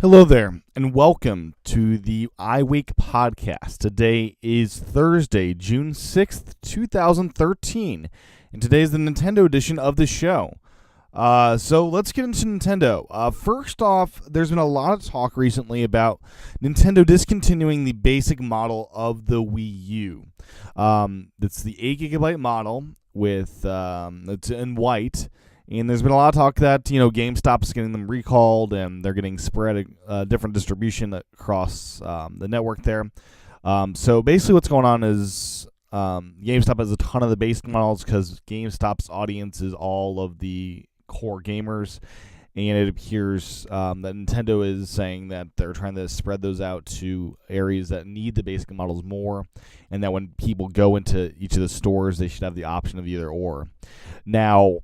Hello there, and welcome to the iWake podcast. Today is Thursday, June 6th, 2013, and today is the Nintendo edition of the show. So let's get into Nintendo. First off, there's been a lot of talk recently about Nintendo discontinuing the basic model of the Wii U. It's the 8GB model with it's in white. And there's been a lot of talk that, GameStop's getting them recalled and they're getting spread different distribution across the network there. So basically what's going on is GameStop has a ton of the basic models because GameStop's audience is all of the core gamers. And it appears that Nintendo is saying that they're trying to spread those out to areas that need the basic models more. And that when people go into each of the stores, they should have the option of either or. Now,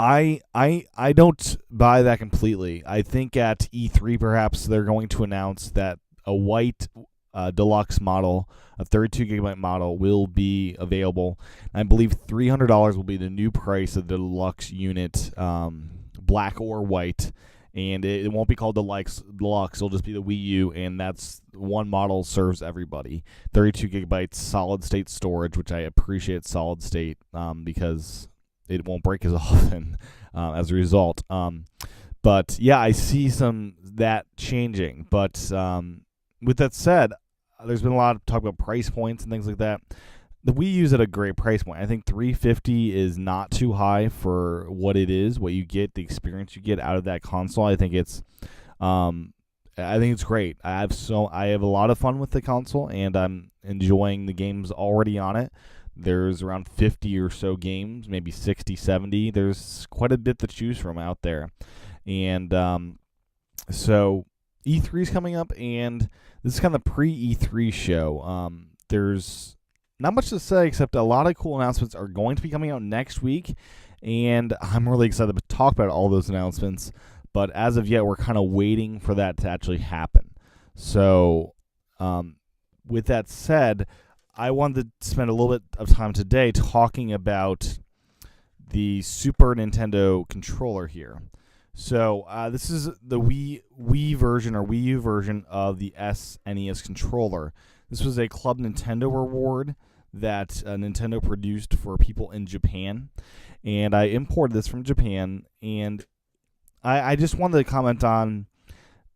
I don't buy that completely. I think at E3 perhaps they're going to announce that a white deluxe model, a 32GB model, will be available. I believe $300 will be the new price of the deluxe unit, black or white, and it won't be called deluxe. It'll just be the Wii U, and that's one model serves everybody. 32GB solid state storage, which I appreciate solid state because it won't break as often as a result. But yeah, I see that changing. But with that said, there's been a lot of talk about price points and things like that. The Wii U's at a great price point. I think $350 is not too high for what it is, what you get, the experience you get out of that console. I think it's great. I have a lot of fun with the console, and I'm enjoying the games already on it. There's around 50 or so games, maybe 60, 70. There's quite a bit to choose from out there. And so E3 is coming up, and this is kind of the pre-E3 show. There's not much to say except a lot of cool announcements are going to be coming out next week, and I'm really excited to talk about all those announcements. But as of yet, we're kind of waiting for that to actually happen. So with that said, I wanted to spend a little bit of time today talking about the Super Nintendo controller here. So this is the Wii version or Wii U version of the SNES controller. This was a Club Nintendo reward that Nintendo produced for people in Japan. And I imported this from Japan. And I just wanted to comment on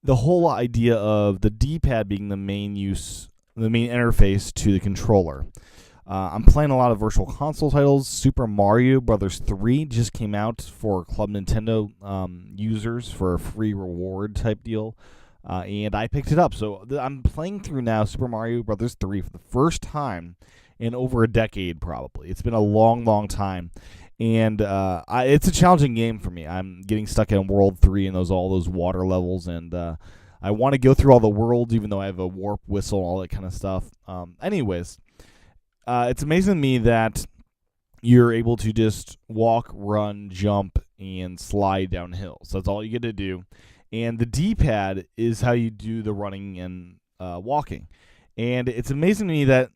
the whole idea of the D-pad being the main interface to the controller. I'm playing a lot of Virtual Console titles. Super Mario Bros. 3 just came out for Club Nintendo users for a free reward type deal, and I picked it up. So I'm playing through now Super Mario Bros. 3 for the first time in over a decade probably. It's been a long, long time. And it's a challenging game for me. I'm getting stuck in World 3 and all those water levels, and I want to go through all the worlds, even though I have a warp whistle, all that kind of stuff. Anyways, it's amazing to me that you're able to just walk, run, jump, and slide down hills. That's all you get to do. And the D-pad is how you do the running and walking. And it's amazing to me that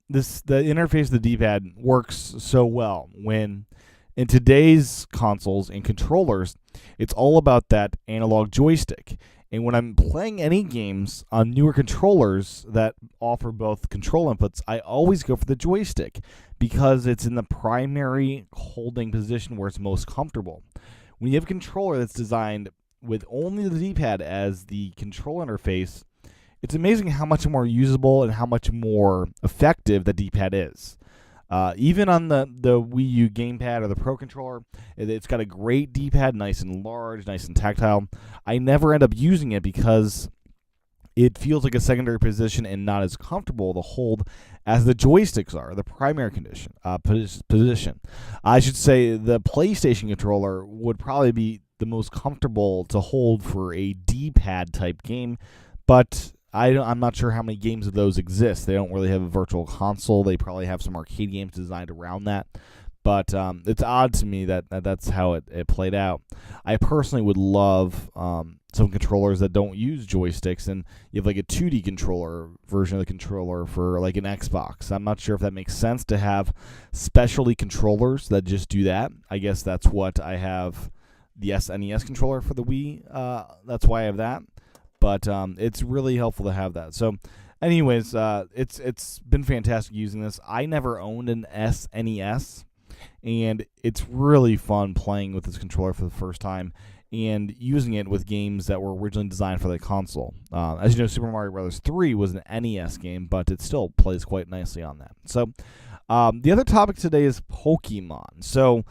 the interface of the D-pad works so well when in today's consoles and controllers, it's all about that analog joystick. And when I'm playing any games on newer controllers that offer both control inputs, I always go for the joystick because it's in the primary holding position where it's most comfortable. When you have a controller that's designed with only the D-pad as the control interface, it's amazing how much more usable and how much more effective the D-pad is. Even on the Wii U gamepad or the Pro Controller, it's got a great D-pad, nice and large, nice and tactile. I never end up using it because it feels like a secondary position and not as comfortable to hold as the joysticks are, the primary position. I should say the PlayStation controller would probably be the most comfortable to hold for a D-pad type game, but I'm not sure how many games of those exist. They don't really have a Virtual Console. They probably have some arcade games designed around that. But it's odd to me that that's how it played out. I personally would love some controllers that don't use joysticks, and you have like a 2D controller version of the controller for like an Xbox. I'm not sure if that makes sense to have specialty controllers that just do that. I guess that's what I have the SNES controller for the Wii. That's why I have that. but it's really helpful to have that. So, anyways, it's been fantastic using this. I never owned an SNES, and it's really fun playing with this controller for the first time and using it with games that were originally designed for the console. As you know, Super Mario Bros. 3 was an NES game, but it still plays quite nicely on that. So, the other topic today is Pokemon. So,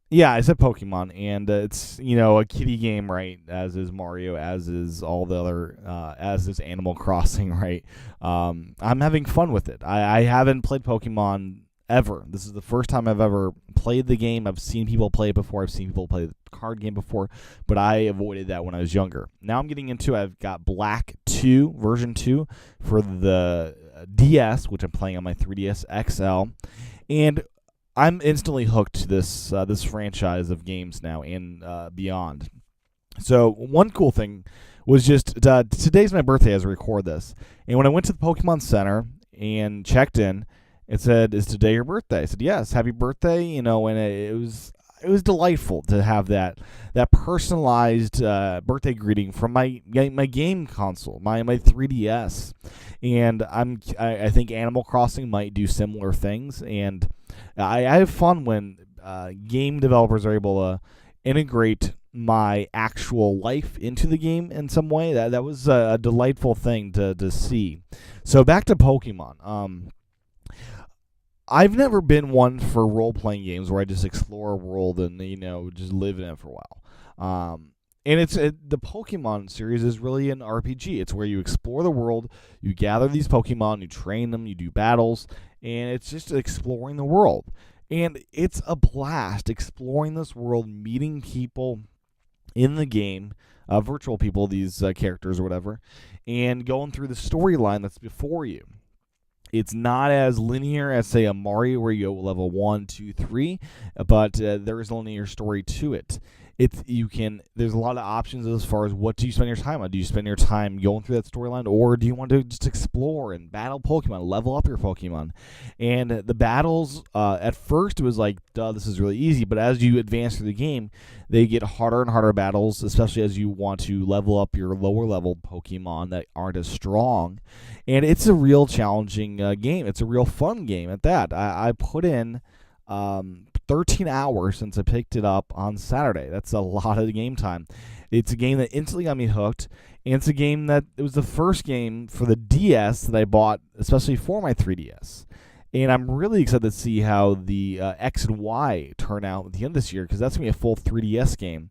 yeah, I said Pokemon, and it's, a kiddie game, right? As is Mario, as is all the other, as is Animal Crossing, right? I'm having fun with it. I haven't played Pokemon ever. This is the first time I've ever played the game. I've seen people play it before. I've seen people play the card game before, but I avoided that when I was younger. Now I'm getting into, I've got Black 2, version 2, for the DS, which I'm playing on my 3DS XL, and I'm instantly hooked to this this franchise of games now and beyond. So one cool thing was just, today's my birthday as I record this, and when I went to the Pokemon Center and checked in, it said, "Is today your birthday?" I said, "Yes, happy birthday." And it was delightful to have that personalized birthday greeting from my game console, my 3DS. And I think Animal Crossing might do similar things, and I have fun when game developers are able to integrate my actual life into the game in some way. That was a delightful thing to see. So back to Pokemon. I've never been one for role-playing games where I just explore a world and, just live in it for a while. And the Pokemon series is really an RPG. It's where you explore the world, you gather these Pokemon, you train them, you do battles, and it's just exploring the world. And it's a blast exploring this world, meeting people in the game, virtual people, these characters or whatever, and going through the storyline that's before you. It's not as linear as, say, a Mario where you go level 1, 2, 3, but there is a linear story to it. There's a lot of options as far as what do you spend your time on. Do you spend your time going through that storyline, or do you want to just explore and battle Pokemon, level up your Pokemon? And the battles, at first it was like, duh, this is really easy, but as you advance through the game, they get harder and harder battles, especially as you want to level up your lower level Pokemon that aren't as strong. And it's a real challenging game. It's a real fun game at that. I put in 13 hours since I picked it up on Saturday. That's a lot of game time. It's a game that instantly got me hooked, and it's a game that it was the first game for the DS that I bought, especially for my 3DS. And I'm really excited to see how the X and Y turn out at the end of this year, because that's going to be a full 3DS game.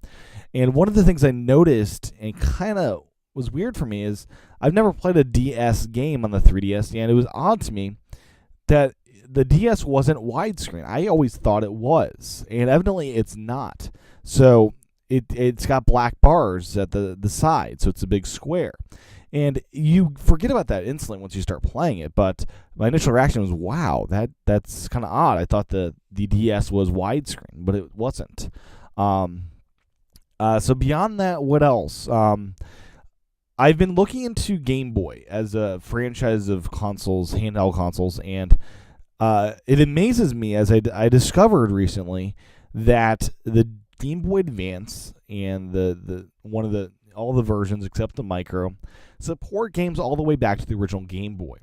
And one of the things I noticed, and kind of was weird for me, is I've never played a DS game on the 3DS, and it was odd to me that the DS wasn't widescreen. I always thought it was, and evidently it's not. So it's got black bars at the side, so it's a big square. And you forget about that instantly once you start playing it, but my initial reaction was, wow, that's kind of odd. I thought the DS was widescreen, but it wasn't. So beyond that, what else? I've been looking into Game Boy as a franchise of consoles, handheld consoles, and it amazes me as I discovered recently that the Game Boy Advance and all the versions except the Micro support games all the way back to the original Game Boy.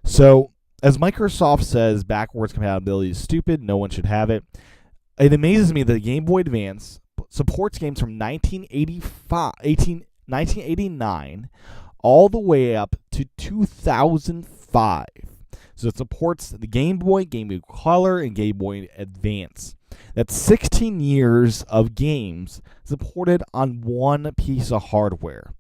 So, as Microsoft says, backwards compatibility is stupid. No one should have it. It amazes me that the Game Boy Advance supports games from 1989 all the way up to 2005. So it supports the Game Boy, Game Boy Color, and Game Boy Advance. That's 16 years of games supported on one piece of hardware.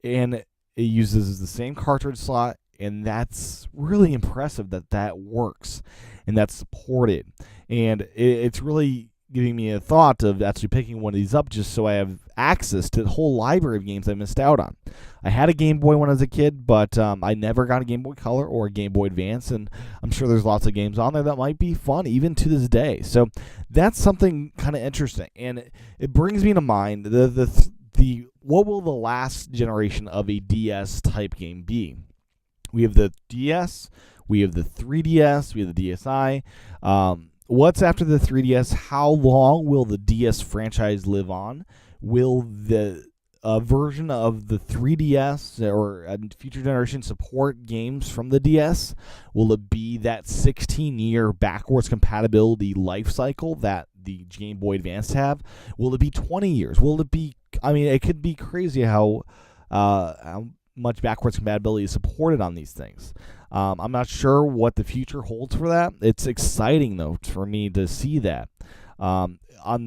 And it uses the same cartridge slot, and that's really impressive that works and that's supported. And it's really giving me a thought of actually picking one of these up just so I have access to the whole library of games I missed out on. I had a Game Boy when I was a kid, but I never got a Game Boy Color or a Game Boy Advance, and I'm sure there's lots of games on there that might be fun even to this day. So that's something kind of interesting, and it brings me to mind the what will the last generation of a DS type game be? We have the DS, we have the 3DS, we have the DSi. What's after the 3DS? How long will the DS franchise live on? Will the a version of the 3DS or a future generation support games from the DS? Will it be that 16-year backwards compatibility life cycle that the Game Boy Advance have? Will it be 20 years? Will it be? I mean, it could be crazy how much backwards compatibility is supported on these things. I'm not sure what the future holds for that. It's exciting, though, for me to see that. On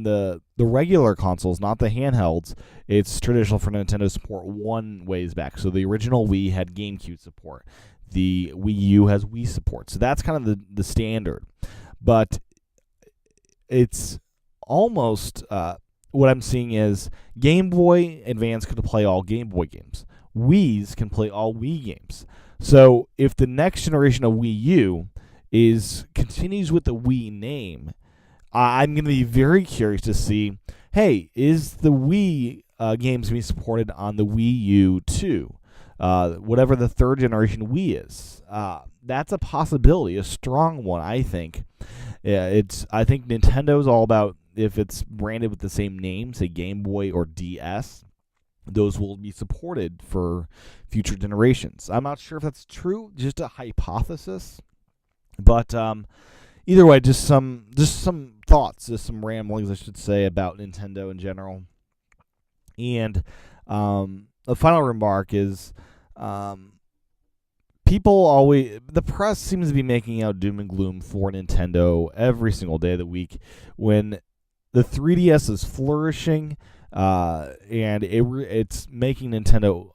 the regular consoles, not the handhelds, it's traditional for Nintendo to support one ways back. So the original Wii had GameCube support. The Wii U has Wii support. So that's kind of the standard. But it's almost what I'm seeing is Game Boy Advance could play all Game Boy games. Wii's can play all Wii games. So if the next generation of Wii U continues with the Wii name, I'm going to be very curious to see, hey, is the Wii games being supported on the Wii U too? Whatever the third generation Wii is. That's a possibility, a strong one, I think. I think Nintendo's all about, if it's branded with the same name, say Game Boy or DS, those will be supported for future generations. I'm not sure if that's true, just a hypothesis. But either way, just some thoughts, just some ramblings, I should say, about Nintendo in general. And a final remark is, the press seems to be making out doom and gloom for Nintendo every single day of the week when the 3DS is flourishing, and it's making Nintendo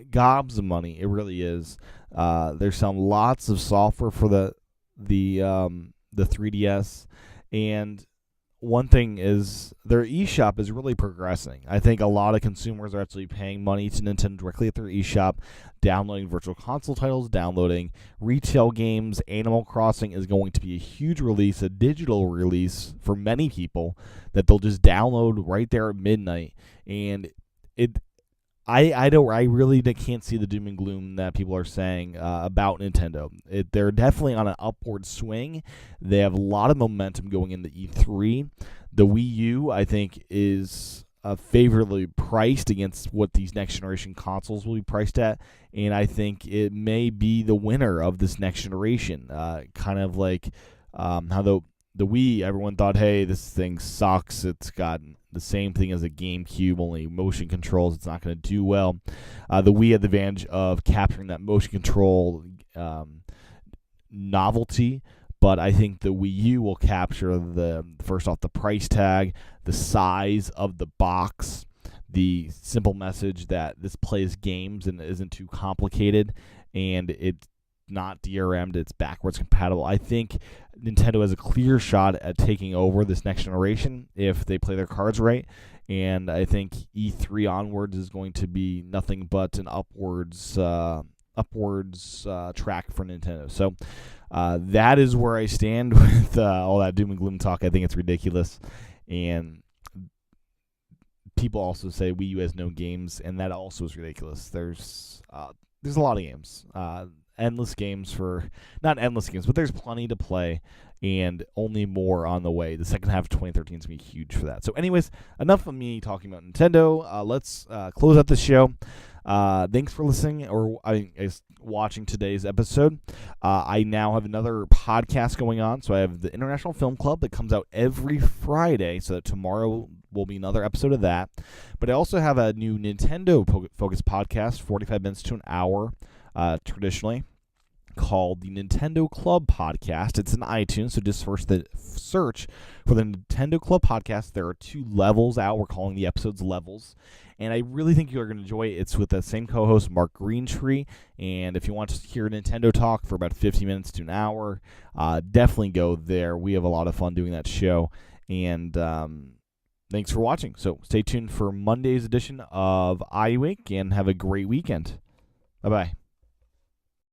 gobs of money. It really is. They're selling lots of software for the 3DS, and one thing is their eShop is really progressing. I think a lot of consumers are actually paying money to Nintendo directly at their eShop, downloading Virtual Console titles, downloading retail games. Animal Crossing is going to be a huge release, a digital release for many people that they'll just download right there at midnight. And I really can't see the doom and gloom that people are saying about Nintendo. They're definitely on an upward swing. They have a lot of momentum going into E3. The Wii U, I think, is favorably priced against what these next generation consoles will be priced at, and I think it may be the winner of this next generation. Kind of like how the Wii, everyone thought, hey, this thing sucks. It's got the same thing as a GameCube, only motion controls. It's not going to do well. The Wii had the advantage of capturing that motion control novelty, but I think the Wii U will capture first off, the price tag, the size of the box, the simple message that this plays games and isn't too complicated, and it's not DRM'd, it's backwards compatible. I think Nintendo has a clear shot at taking over this next generation if they play their cards right, and I think E3 onwards is going to be nothing but an upwards track for Nintendo. So that is where I stand with all that doom and gloom talk. I think it's ridiculous, and people also say Wii U has no games, and that also is ridiculous. There's a lot of games. Endless games not endless games, but there's plenty to play, and only more on the way. The second half of 2013 is going to be huge for that. So anyways, enough of me talking about Nintendo. Let's close out the show. Thanks for listening or watching today's episode. I now have another podcast going on. So I have the International Film Club that comes out every Friday. So that tomorrow will be another episode of that. But I also have a new Nintendo-focused podcast, 45 minutes to an hour, traditionally, called the Nintendo Club Podcast. It's in iTunes, so just search for the Nintendo Club Podcast. There are 2 levels out. We're calling the episodes levels, and I really think you're going to enjoy it. It's with the same co-host, Mark Greentree, and if you want to hear Nintendo talk for about 50 minutes to an hour, definitely go there. We have a lot of fun doing that show, and thanks for watching. So stay tuned for Monday's edition of iWake, and have a great weekend. Bye-bye.